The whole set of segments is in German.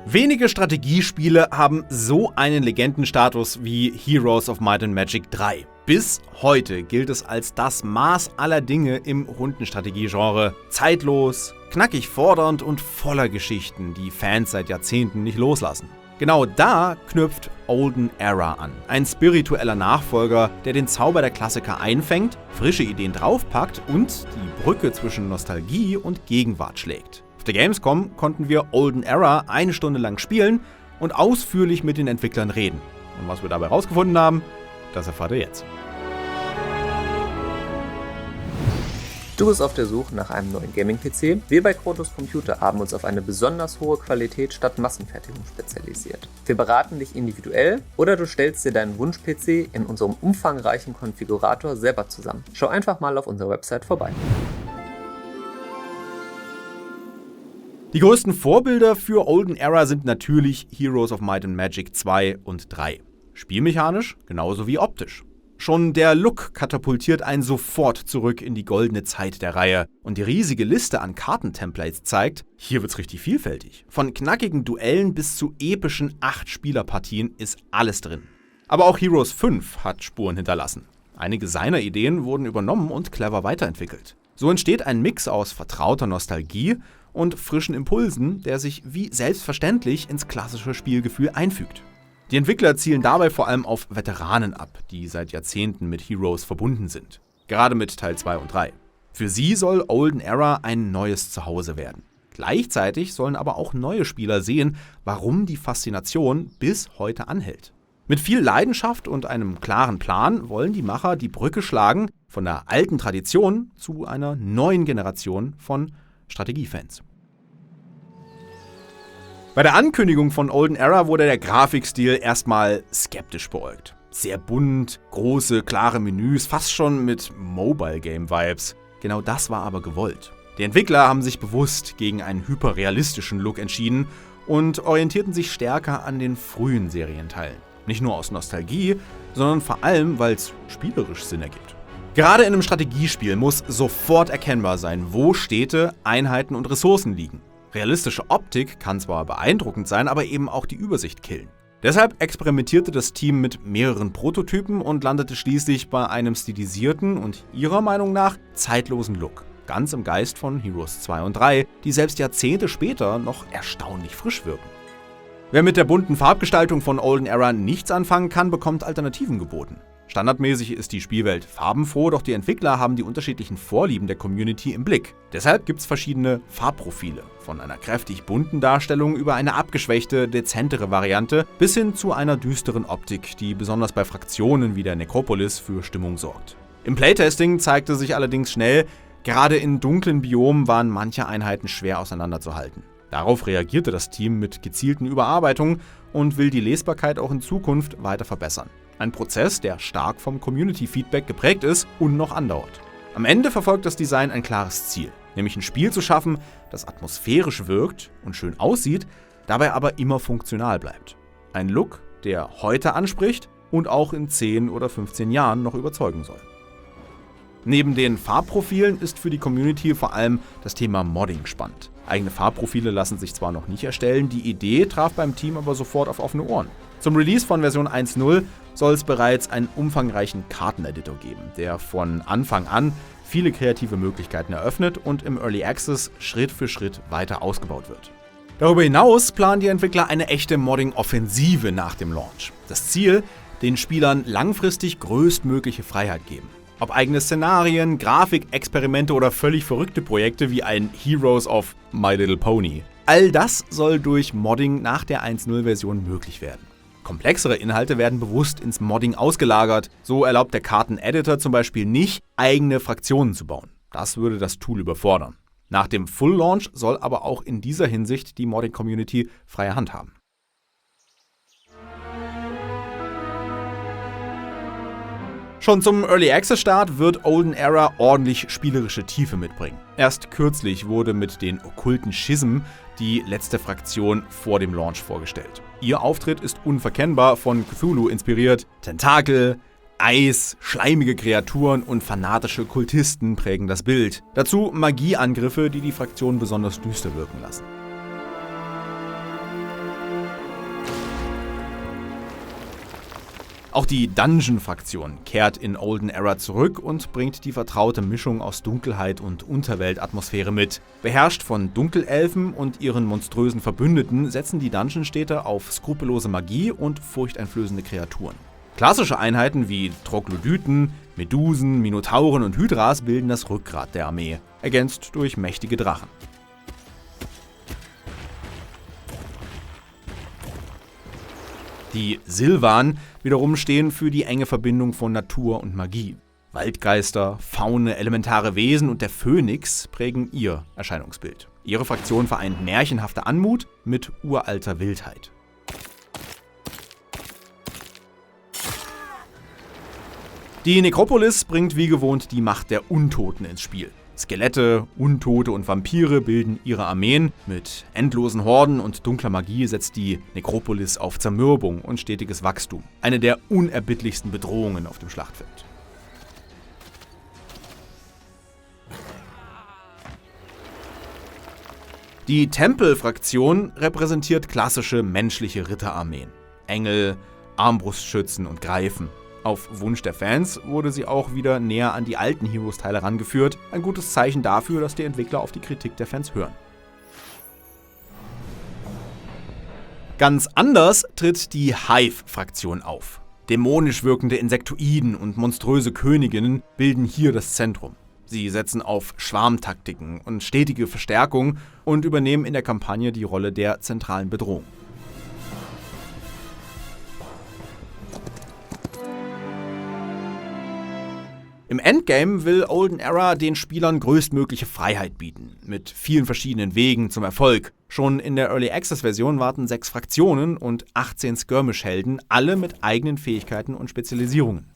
Wenige Strategiespiele haben so einen Legendenstatus wie Heroes of Might and Magic 3. Bis heute gilt es als das Maß aller Dinge im Rundenstrategie-Genre. Zeitlos, knackig fordernd und voller Geschichten, die Fans seit Jahrzehnten nicht loslassen. Genau da knüpft Olden Era an. Ein spiritueller Nachfolger, der den Zauber der Klassiker einfängt, frische Ideen draufpackt und die Brücke zwischen Nostalgie und Gegenwart schlägt. Auf der Gamescom konnten wir Olden Era 1 Stunde lang spielen und ausführlich mit den Entwicklern reden. Und was wir dabei rausgefunden haben, das erfahrt ihr jetzt. Du bist auf der Suche nach einem neuen Gaming-PC? Wir bei Krotos Computer haben uns auf eine besonders hohe Qualität statt Massenfertigung spezialisiert. Wir beraten dich individuell oder du stellst dir deinen Wunsch-PC in unserem umfangreichen Konfigurator selber zusammen. Schau einfach mal auf unserer Website vorbei. Die größten Vorbilder für Olden Era sind natürlich Heroes of Might and Magic 2 und 3. Spielmechanisch genauso wie optisch. Schon der Look katapultiert einen sofort zurück in die goldene Zeit der Reihe. Und die riesige Liste an Kartentemplates zeigt, hier wird's richtig vielfältig. Von knackigen Duellen bis zu epischen 8-Spieler-Partien ist alles drin. Aber auch Heroes 5 hat Spuren hinterlassen. Einige seiner Ideen wurden übernommen und clever weiterentwickelt. So entsteht ein Mix aus vertrauter Nostalgie und frischen Impulsen, der sich wie selbstverständlich ins klassische Spielgefühl einfügt. Die Entwickler zielen dabei vor allem auf Veteranen ab, die seit Jahrzehnten mit Heroes verbunden sind. Gerade mit Teil 2 und 3. Für sie soll Olden Era ein neues Zuhause werden. Gleichzeitig sollen aber auch neue Spieler sehen, warum die Faszination bis heute anhält. Mit viel Leidenschaft und einem klaren Plan wollen die Macher die Brücke schlagen von der alten Tradition zu einer neuen Generation von Strategiefans. Bei der Ankündigung von Olden Era wurde der Grafikstil erstmal skeptisch beäugt. Sehr bunt, große, klare Menüs, fast schon mit Mobile-Game-Vibes. Genau das war aber gewollt. Die Entwickler haben sich bewusst gegen einen hyperrealistischen Look entschieden und orientierten sich stärker an den frühen Serienteilen. Nicht nur aus Nostalgie, sondern vor allem, weil es spielerisch Sinn ergibt. Gerade in einem Strategiespiel muss sofort erkennbar sein, wo Städte, Einheiten und Ressourcen liegen. Realistische Optik kann zwar beeindruckend sein, aber eben auch die Übersicht killen. Deshalb experimentierte das Team mit mehreren Prototypen und landete schließlich bei einem stilisierten und ihrer Meinung nach zeitlosen Look. Ganz im Geist von Heroes 2 und 3, die selbst Jahrzehnte später noch erstaunlich frisch wirken. Wer mit der bunten Farbgestaltung von Olden Era nichts anfangen kann, bekommt Alternativen geboten. Standardmäßig ist die Spielwelt farbenfroh, doch die Entwickler haben die unterschiedlichen Vorlieben der Community im Blick. Deshalb gibt es verschiedene Farbprofile, von einer kräftig bunten Darstellung über eine abgeschwächte, dezentere Variante bis hin zu einer düsteren Optik, die besonders bei Fraktionen wie der Necropolis für Stimmung sorgt. Im Playtesting zeigte sich allerdings schnell, gerade in dunklen Biomen waren manche Einheiten schwer auseinanderzuhalten. Darauf reagierte das Team mit gezielten Überarbeitungen und will die Lesbarkeit auch in Zukunft weiter verbessern. Ein Prozess, der stark vom Community-Feedback geprägt ist und noch andauert. Am Ende verfolgt das Design ein klares Ziel, nämlich ein Spiel zu schaffen, das atmosphärisch wirkt und schön aussieht, dabei aber immer funktional bleibt. Ein Look, der heute anspricht und auch in 10 oder 15 Jahren noch überzeugen soll. Neben den Farbprofilen ist für die Community vor allem das Thema Modding spannend. Eigene Farbprofile lassen sich zwar noch nicht erstellen, die Idee traf beim Team aber sofort auf offene Ohren. Zum Release von Version 1.0 soll es bereits einen umfangreichen Karteneditor geben, der von Anfang an viele kreative Möglichkeiten eröffnet und im Early Access Schritt für Schritt weiter ausgebaut wird. Darüber hinaus planen die Entwickler eine echte Modding-Offensive nach dem Launch. Das Ziel, den Spielern langfristig größtmögliche Freiheit geben. Ob eigene Szenarien, Grafikexperimente oder völlig verrückte Projekte wie ein Heroes of My Little Pony. All das soll durch Modding nach der 1.0-Version möglich werden. Komplexere Inhalte werden bewusst ins Modding ausgelagert. So erlaubt der Karteneditor zum Beispiel nicht, eigene Fraktionen zu bauen. Das würde das Tool überfordern. Nach dem Full Launch soll aber auch in dieser Hinsicht die Modding-Community freie Hand haben. Schon zum Early Access Start wird Olden Era ordentlich spielerische Tiefe mitbringen. Erst kürzlich wurde mit den okkulten Schism die letzte Fraktion vor dem Launch vorgestellt. Ihr Auftritt ist unverkennbar von Cthulhu inspiriert. Tentakel, Eis, schleimige Kreaturen und fanatische Kultisten prägen das Bild. Dazu Magieangriffe, die die Fraktion besonders düster wirken lassen. Auch die Dungeon-Fraktion kehrt in Olden Era zurück und bringt die vertraute Mischung aus Dunkelheit und Unterweltatmosphäre mit. Beherrscht von Dunkelelfen und ihren monströsen Verbündeten setzen die Dungeon-Städte auf skrupellose Magie und furchteinflößende Kreaturen. Klassische Einheiten wie Troglodyten, Medusen, Minotauren und Hydras bilden das Rückgrat der Armee, ergänzt durch mächtige Drachen. Die Sylvan wiederum stehen für die enge Verbindung von Natur und Magie. Waldgeister, Faune, elementare Wesen und der Phönix prägen ihr Erscheinungsbild. Ihre Fraktion vereint märchenhafte Anmut mit uralter Wildheit. Die Nekropolis bringt wie gewohnt die Macht der Untoten ins Spiel. Skelette, Untote und Vampire bilden ihre Armeen. Mit endlosen Horden und dunkler Magie setzt die Nekropolis auf Zermürbung und stetiges Wachstum. Eine der unerbittlichsten Bedrohungen auf dem Schlachtfeld. Die Tempelfraktion repräsentiert klassische menschliche Ritterarmeen. Engel, Armbrustschützen und Greifen. Auf Wunsch der Fans wurde sie auch wieder näher an die alten Heroes-Teile herangeführt. Ein gutes Zeichen dafür, dass die Entwickler auf die Kritik der Fans hören. Ganz anders tritt die Hive-Fraktion auf. Dämonisch wirkende Insektoiden und monströse Königinnen bilden hier das Zentrum. Sie setzen auf Schwarmtaktiken und stetige Verstärkung und übernehmen in der Kampagne die Rolle der zentralen Bedrohung. Im Endgame will Olden Era den Spielern größtmögliche Freiheit bieten, mit vielen verschiedenen Wegen zum Erfolg. Schon in der Early Access Version warten 6 Fraktionen und 18 Skirmish-Helden, alle mit eigenen Fähigkeiten und Spezialisierungen.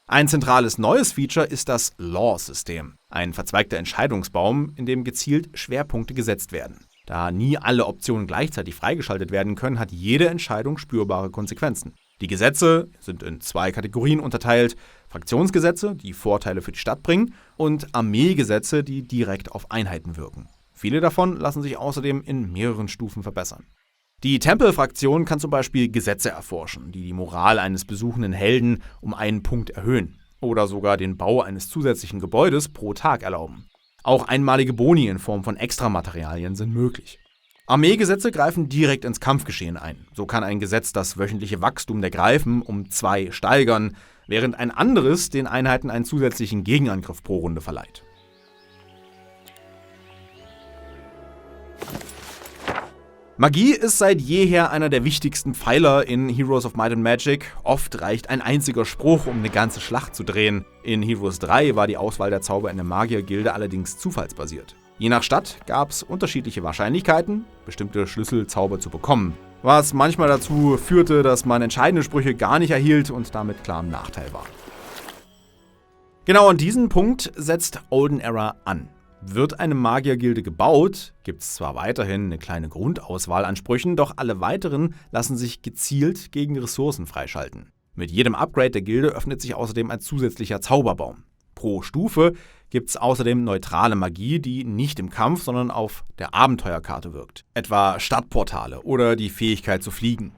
Ein zentrales neues Feature ist das Law-System, ein verzweigter Entscheidungsbaum, in dem gezielt Schwerpunkte gesetzt werden. Da nie alle Optionen gleichzeitig freigeschaltet werden können, hat jede Entscheidung spürbare Konsequenzen. Die Gesetze sind in 2 Kategorien unterteilt: Fraktionsgesetze, die Vorteile für die Stadt bringen, und Armeegesetze, die direkt auf Einheiten wirken. Viele davon lassen sich außerdem in mehreren Stufen verbessern. Die Tempelfraktion kann zum Beispiel Gesetze erforschen, die die Moral eines besuchenden Helden um 1 Punkt erhöhen oder sogar den Bau eines zusätzlichen Gebäudes pro Tag erlauben. Auch einmalige Boni in Form von Extramaterialien sind möglich. Armeegesetze greifen direkt ins Kampfgeschehen ein. So kann ein Gesetz das wöchentliche Wachstum der Greifen um 2 steigern, während ein anderes den Einheiten einen zusätzlichen Gegenangriff pro Runde verleiht. Magie ist seit jeher einer der wichtigsten Pfeiler in Heroes of Might and Magic. Oft reicht ein einziger Spruch, um eine ganze Schlacht zu drehen. In Heroes 3 war die Auswahl der Zauber in der Magiergilde allerdings zufallsbasiert. Je nach Stadt gab es unterschiedliche Wahrscheinlichkeiten, bestimmte Schlüsselzauber zu bekommen, was manchmal dazu führte, dass man entscheidende Sprüche gar nicht erhielt und damit klar im Nachteil war. Genau an diesem Punkt setzt Olden Era an. Wird eine Magiergilde gebaut, gibt es zwar weiterhin eine kleine Grundauswahl an Sprüchen, doch alle weiteren lassen sich gezielt gegen Ressourcen freischalten. Mit jedem Upgrade der Gilde öffnet sich außerdem ein zusätzlicher Zauberbaum. Pro Stufe gibt es außerdem neutrale Magie, die nicht im Kampf, sondern auf der Abenteuerkarte wirkt. Etwa Stadtportale oder die Fähigkeit zu fliegen.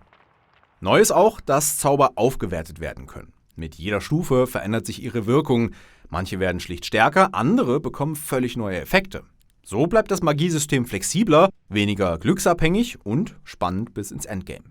Neu ist auch, dass Zauber aufgewertet werden können. Mit jeder Stufe verändert sich ihre Wirkung. Manche werden schlicht stärker, andere bekommen völlig neue Effekte. So bleibt das Magiesystem flexibler, weniger glücksabhängig und spannend bis ins Endgame.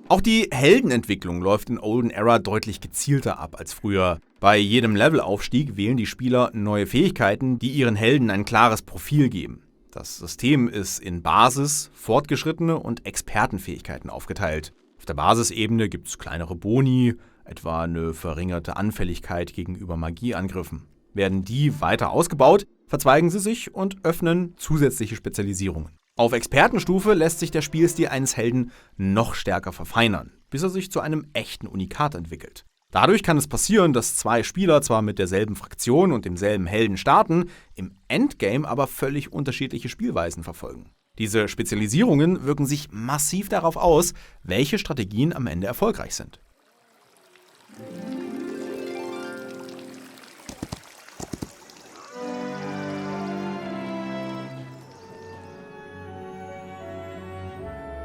Auch die Heldenentwicklung läuft in Olden Era deutlich gezielter ab als früher. Bei jedem Levelaufstieg wählen die Spieler neue Fähigkeiten, die ihren Helden ein klares Profil geben. Das System ist in Basis-, Fortgeschrittene und Expertenfähigkeiten aufgeteilt. Auf der Basisebene gibt es kleinere Boni, etwa eine verringerte Anfälligkeit gegenüber Magieangriffen. Werden die weiter ausgebaut, verzweigen sie sich und öffnen zusätzliche Spezialisierungen. Auf Expertenstufe lässt sich der Spielstil eines Helden noch stärker verfeinern, bis er sich zu einem echten Unikat entwickelt. Dadurch kann es passieren, dass 2 Spieler zwar mit derselben Fraktion und demselben Helden starten, im Endgame aber völlig unterschiedliche Spielweisen verfolgen. Diese Spezialisierungen wirken sich massiv darauf aus, welche Strategien am Ende erfolgreich sind.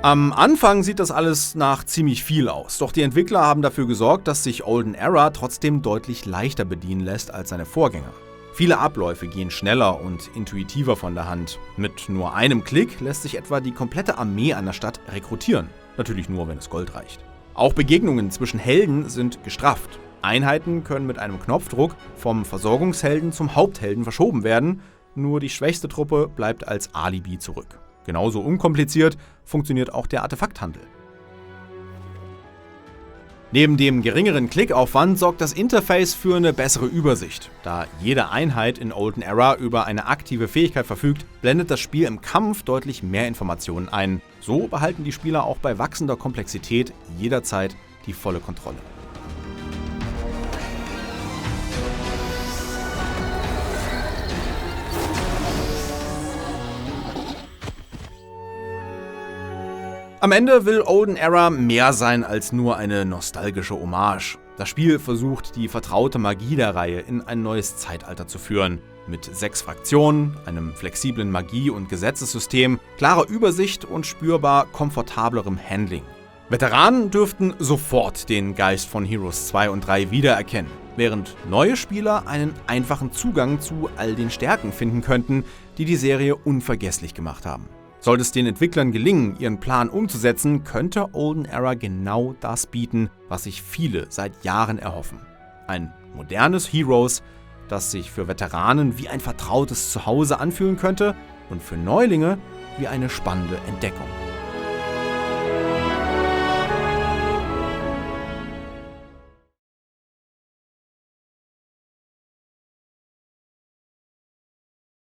Am Anfang sieht das alles nach ziemlich viel aus, doch die Entwickler haben dafür gesorgt, dass sich Olden Era trotzdem deutlich leichter bedienen lässt als seine Vorgänger. Viele Abläufe gehen schneller und intuitiver von der Hand. Mit nur einem Klick lässt sich etwa die komplette Armee einer Stadt rekrutieren. Natürlich nur, wenn es Gold reicht. Auch Begegnungen zwischen Helden sind gestrafft. Einheiten können mit einem Knopfdruck vom Versorgungshelden zum Haupthelden verschoben werden, nur die schwächste Truppe bleibt als Alibi zurück. Genauso unkompliziert funktioniert auch der Artefakthandel. Neben dem geringeren Klickaufwand sorgt das Interface für eine bessere Übersicht. Da jede Einheit in Olden Era über eine aktive Fähigkeit verfügt, blendet das Spiel im Kampf deutlich mehr Informationen ein. So behalten die Spieler auch bei wachsender Komplexität jederzeit die volle Kontrolle. Am Ende will Olden Era mehr sein als nur eine nostalgische Hommage. Das Spiel versucht, die vertraute Magie der Reihe in ein neues Zeitalter zu führen. Mit 6 Fraktionen, einem flexiblen Magie- und Gesetzessystem, klarer Übersicht und spürbar komfortablerem Handling. Veteranen dürften sofort den Geist von Heroes 2 und 3 wiedererkennen, während neue Spieler einen einfachen Zugang zu all den Stärken finden könnten, die die Serie unvergesslich gemacht haben. Sollte es den Entwicklern gelingen, ihren Plan umzusetzen, könnte Olden Era genau das bieten, was sich viele seit Jahren erhoffen. Ein modernes Heroes, das sich für Veteranen wie ein vertrautes Zuhause anfühlen könnte und für Neulinge wie eine spannende Entdeckung.